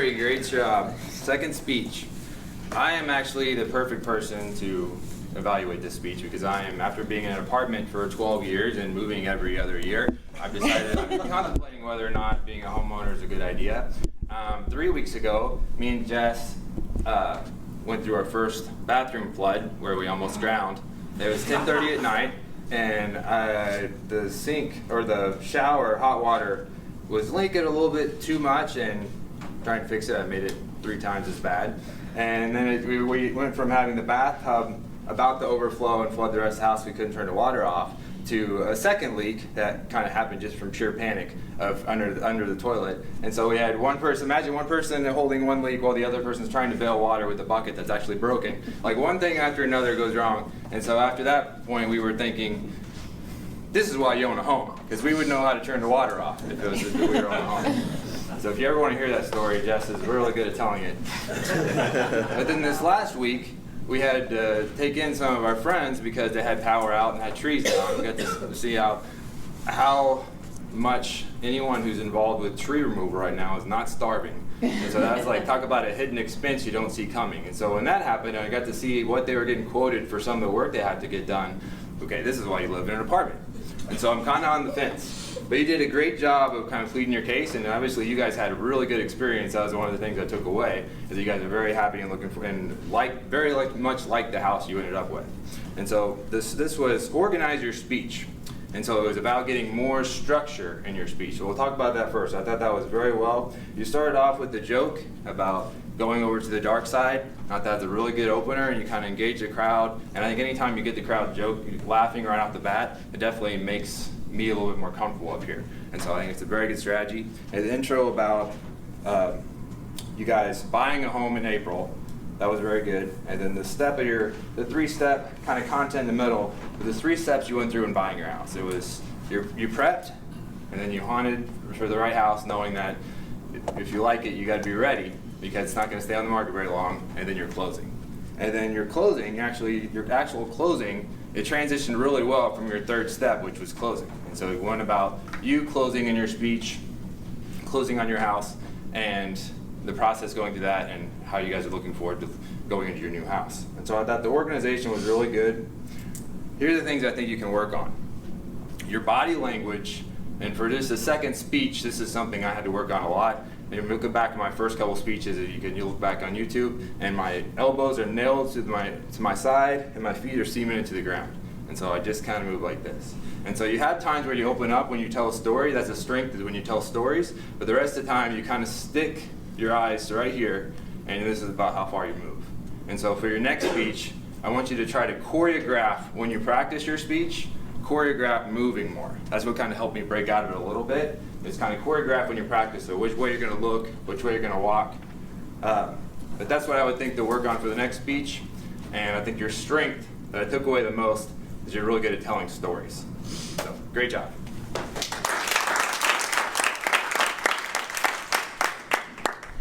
Corey, great job. Second speech. I am actually the perfect person to evaluate this speech because I am, after being in an apartment for 12 years and moving every other year, I've decided I'm contemplating whether or not being a homeowner is a good idea. 3 weeks ago, me and Jess went through our first bathroom flood where we almost drowned. It was 10:30 at night, and the sink or the shower hot water was leaking a little bit too much, and trying to fix it, I made it 3 times as bad. And then we went from having the bathtub about to overflow and flood the rest of the house, we couldn't turn the water off, to a second leak that kind of happened just from sheer panic of under the toilet. And so we had one person, imagine one person holding one leak while the other person's trying to bail water with a bucket that's actually broken. Like one thing after another goes wrong. And so after that point we were thinking, this is why you own a home, because we would know how to turn the water off if it was if we were on a home. So if you ever want to hear that story, Jess is really good at telling it. But then this last week, we had to take in some of our friends because they had power out and had trees down. We got to see how much anyone who's involved with tree removal right now is not starving. And so that's like, talk about a hidden expense you don't see coming. And so when that happened, I got to see what they were getting quoted for some of the work they had to get done. Okay, this is why you live in an apartment. And so I'm kind of on the fence. But you did a great job of kind of pleading your case, and obviously you guys had a really good experience. That was one of the things I took away, is that you guys are very happy and looking for, and very much like the house you ended up with. And so this was organize your speech. And so it was about getting more structure in your speech. So we'll talk about that first. I thought that was very well. You started off with the joke about going over to the dark side. I thought that's a really good opener, and you kind of engage the crowd. And I think anytime you get the crowd laughing right off the bat, it definitely makes me a little bit more comfortable up here. And so I think it's a very good strategy. And the intro about you guys buying a home in April, that was very good. And then the 3-step kind of content in the middle, the 3 steps you went through in buying your house. It was you prepped, and then you hunted for the right house, knowing that if you like it, you got to be ready because it's not going to stay on the market very long. And then you're closing. And then your closing, your actual closing, it transitioned really well from your 3rd step, which was closing. And so it went about you closing in your speech, closing on your house, and the process going through that, and how you guys are looking forward to going into your new house. And so I thought the organization was really good. Here are the things I think you can work on. Your body language, and for just a second speech, this is something I had to work on a lot. And looking back at my first couple speeches, you look back on YouTube, and my elbows are nailed to my side, and my feet are cemented to the ground. And so I just kind of move like this. And so you have times where you open up when you tell a story. That's a strength, is when you tell stories. But the rest of the time, you kind of stick your eyes to right here, and this is about how far you move. And so for your next speech, I want you to try to choreograph when you practice your speech, choreograph moving more. That's what kind of helped me break out of it a little bit. Is kind of choreograph when you practice, so which way you're going to look, which way you're going to walk. But that's what I would think to work on for the next speech. And I think your strength that I took away the most is you're really good at telling stories. So, great job.